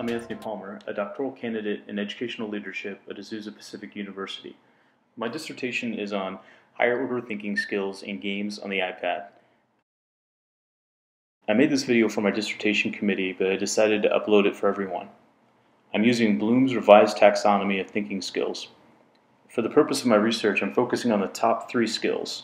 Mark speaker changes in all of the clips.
Speaker 1: I'm Anthony Palmer, a doctoral candidate in educational leadership at Azusa Pacific University. My dissertation is on higher order thinking skills in games on the iPad. I made this video for my dissertation committee, but I decided to upload it for everyone. I'm using Bloom's revised taxonomy of thinking skills. For the purpose of my research, I'm focusing on the top 3 skills: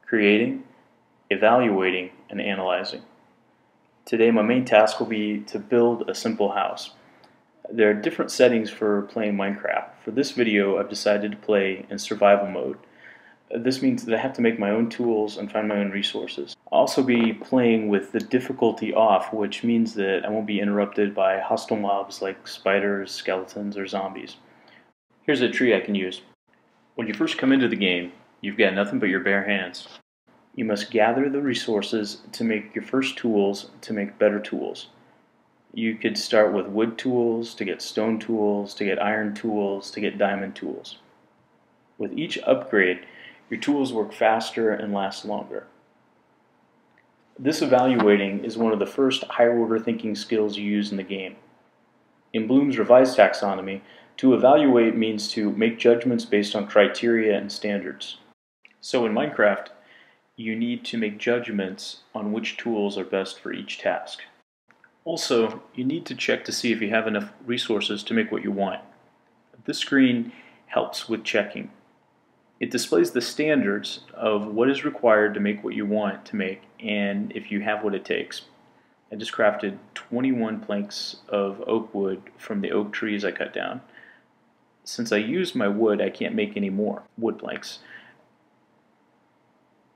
Speaker 1: creating, evaluating, and analyzing. Today, my main task will be to build a simple house. There are different settings for playing Minecraft. For this video, I've decided to play in survival mode. This means that I have to make my own tools and find my own resources. I'll also be playing with the difficulty off, which means that I won't be interrupted by hostile mobs like spiders, skeletons, or zombies. Here's a tree I can use. When you first come into the game, you've got nothing but your bare hands. You must gather the resources to make your first tools to make better tools. You could start with wood tools, to get stone tools, to get iron tools, to get diamond tools. With each upgrade, your tools work faster and last longer. This evaluating is one of the first higher order thinking skills you use in the game. In Bloom's revised taxonomy, to evaluate means to make judgments based on criteria and standards. So in Minecraft, you need to make judgments on which tools are best for each task. Also, you need to check to see if you have enough resources to make what you want. This screen helps with checking. It displays the standards of what is required to make what you want to make and if you have what it takes. I just crafted 21 planks of oak wood from the oak trees I cut down. Since I used my wood, I can't make any more wood planks.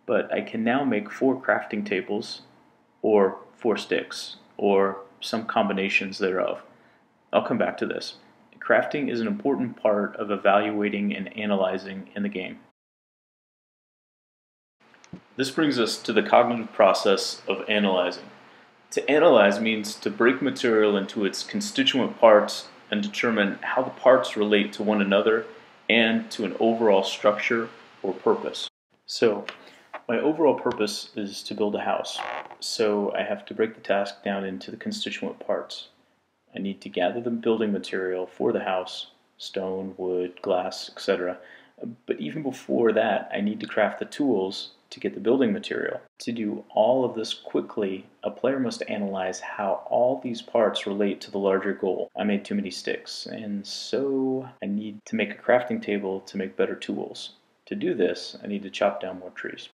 Speaker 1: But I can now make 4 crafting tables, or 4 sticks, or some combinations thereof. I'll come back to this. Crafting is an important part of evaluating and analyzing in the game. This brings us to the cognitive process of analyzing. To analyze means to break material into its constituent parts and determine how the parts relate to one another and to an overall structure or purpose. So, my overall purpose is to build a house, so I have to break the task down into the constituent parts. I need to gather the building material for the house, stone, wood, glass, etc. But even before that, I need to craft the tools to get the building material. To do all of this quickly, a player must analyze how all these parts relate to the larger goal. I made too many sticks, and so I need to make a crafting table to make better tools. To do this, I need to chop down more trees.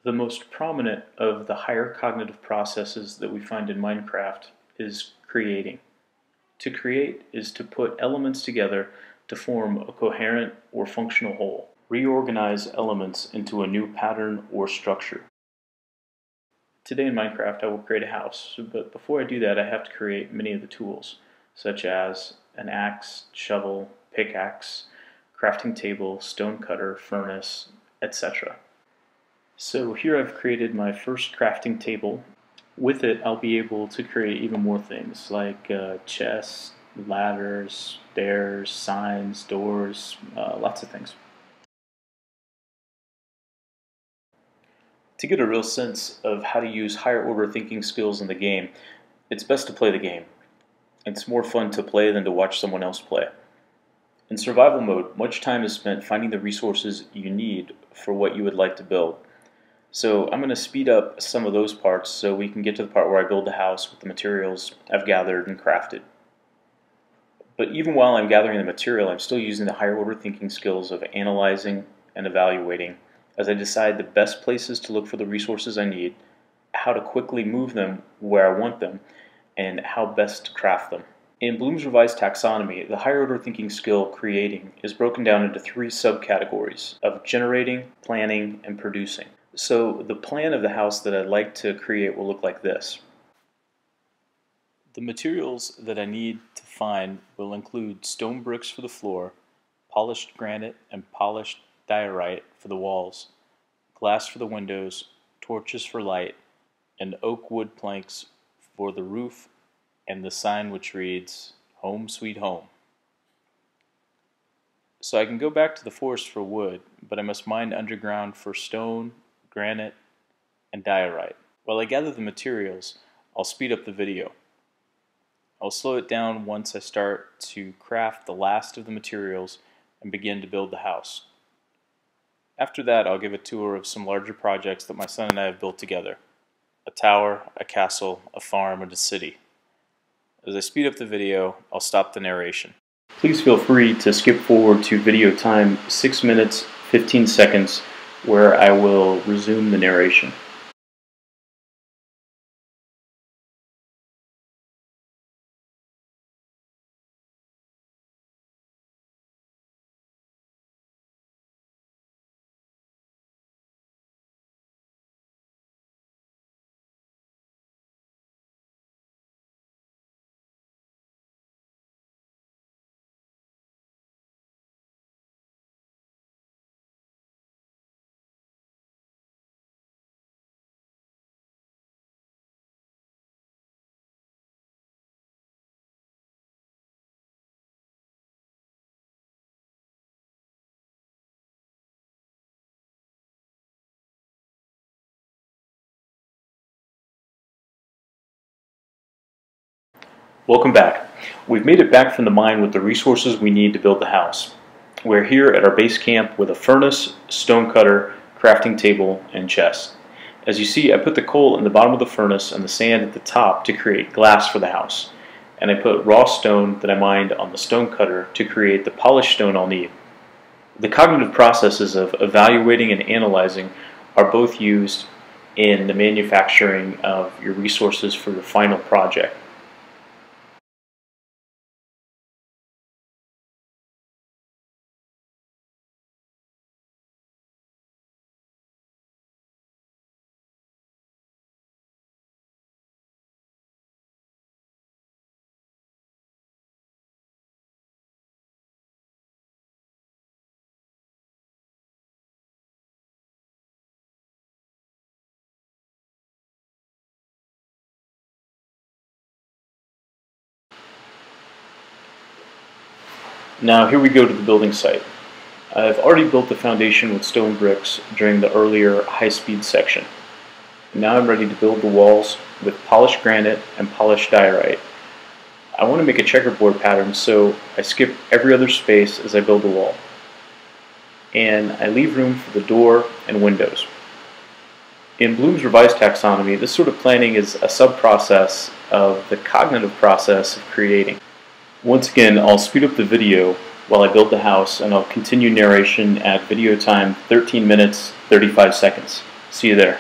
Speaker 1: The most prominent of the higher cognitive processes that we find in Minecraft is creating. To create is to put elements together to form a coherent or functional whole. Reorganize elements into a new pattern or structure. Today in Minecraft I will create a house, but before I do that I have to create many of the tools, such as an axe, shovel, pickaxe, crafting table, stone cutter, furnace, etc. So here I've created my first crafting table. With it I'll be able to create even more things like chests, ladders, stairs, signs, doors, lots of things. To get a real sense of how to use higher order thinking skills in the game, it's best to play the game. It's more fun to play than to watch someone else play. In survival mode, much time is spent finding the resources you need for what you would like to build. So I'm going to speed up some of those parts so we can get to the part where I build the house with the materials I've gathered and crafted. But even while I'm gathering the material, I'm still using the higher order thinking skills of analyzing and evaluating as I decide the best places to look for the resources I need, how to quickly move them where I want them, and how best to craft them. In Bloom's revised taxonomy, the higher order thinking skill, creating, is broken down into 3 subcategories of generating, planning, and producing. So the plan of the house that I'd like to create will look like this. The materials that I need to find will include stone bricks for the floor, polished granite and polished diorite for the walls, glass for the windows, torches for light, and oak wood planks for the roof and the sign which reads, "Home Sweet Home." So I can go back to the forest for wood, but I must mine underground for stone, granite, and diorite. While I gather the materials, I'll speed up the video. I'll slow it down once I start to craft the last of the materials and begin to build the house. After that, I'll give a tour of some larger projects that my son and I have built together: a tower, a castle, a farm, and a city. As I speed up the video, I'll stop the narration. Please feel free to skip forward to video time 6 minutes 15 seconds, where I will resume the narration. Welcome back. We've made it back from the mine with the resources we need to build the house. We're here at our base camp with a furnace, stone cutter, crafting table, and chest. As you see, I put the coal in the bottom of the furnace and the sand at the top to create glass for the house. And I put raw stone that I mined on the stone cutter to create the polished stone I'll need. The cognitive processes of evaluating and analyzing are both used in the manufacturing of your resources for your final project. Now here we go to the building site. I've already built the foundation with stone bricks during the earlier high-speed section. Now I'm ready to build the walls with polished granite and polished diorite. I want to make a checkerboard pattern, so I skip every other space as I build the wall. And I leave room for the door and windows. In Bloom's revised taxonomy, this sort of planning is a sub-process of the cognitive process of creating. Once again, I'll speed up the video while I build the house, and I'll continue narration at video time 13 minutes 35 seconds. See you there.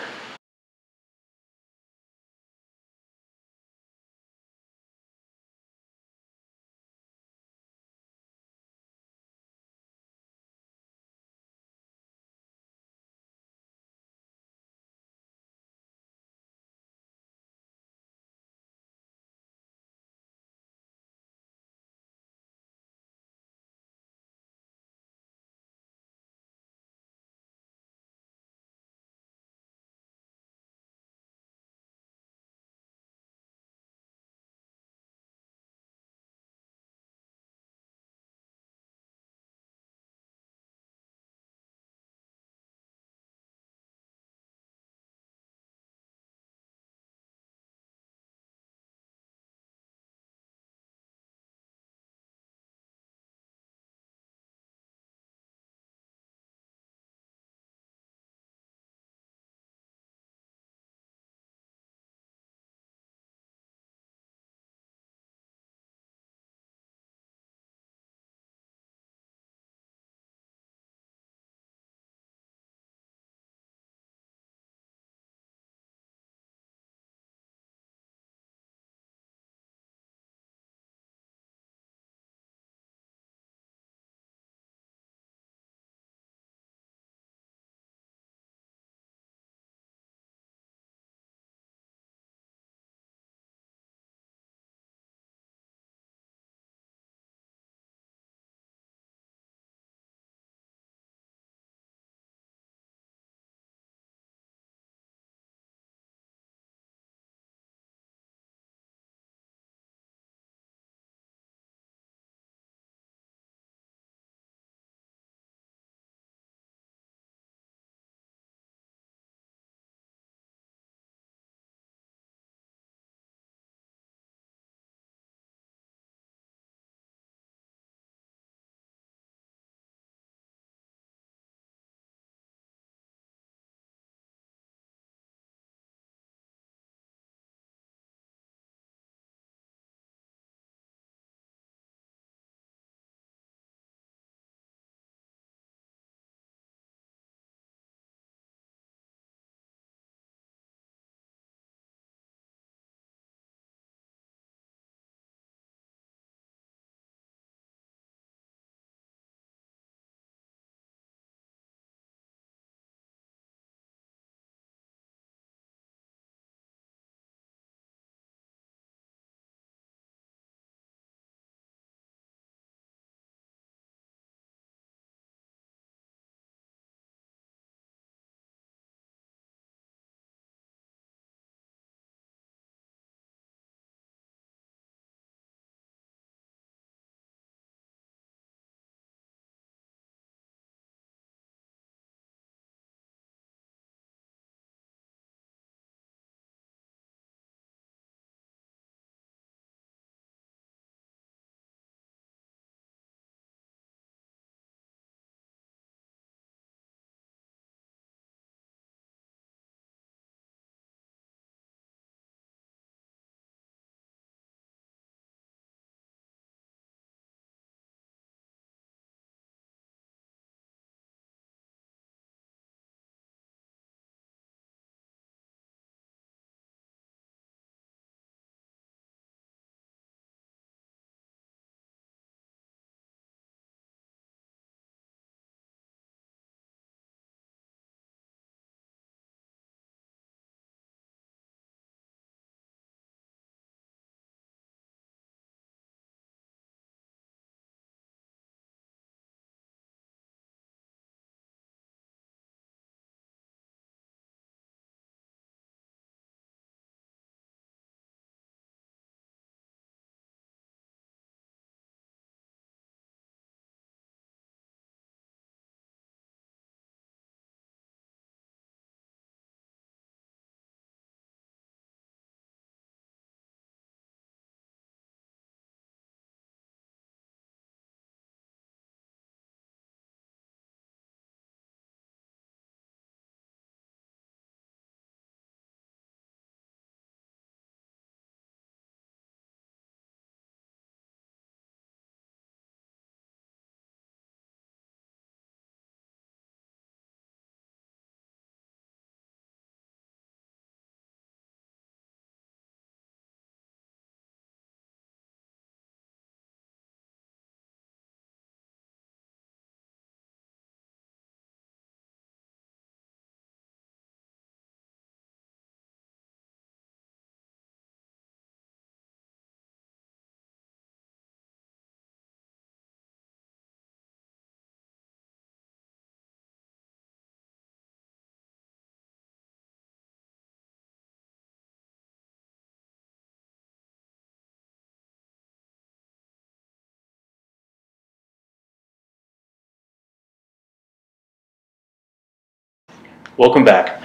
Speaker 1: Welcome back.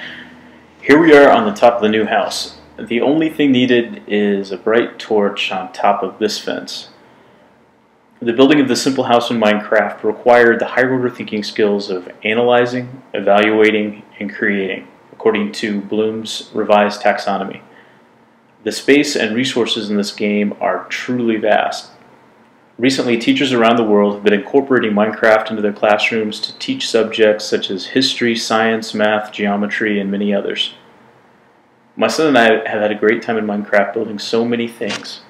Speaker 1: Here we are on the top of the new house. The only thing needed is a bright torch on top of this fence. The building of the simple house in Minecraft required the higher order thinking skills of analyzing, evaluating, and creating, according to Bloom's revised taxonomy. The space and resources in this game are truly vast. Recently, teachers around the world have been incorporating Minecraft into their classrooms to teach subjects such as history, science, math, geometry, and many others. My son and I have had a great time in Minecraft building so many things.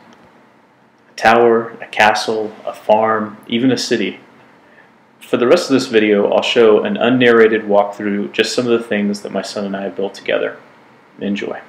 Speaker 1: A tower, a castle, a farm, even a city. For the rest of this video, I'll show an unnarrated walkthrough just some of the things that my son and I have built together. Enjoy.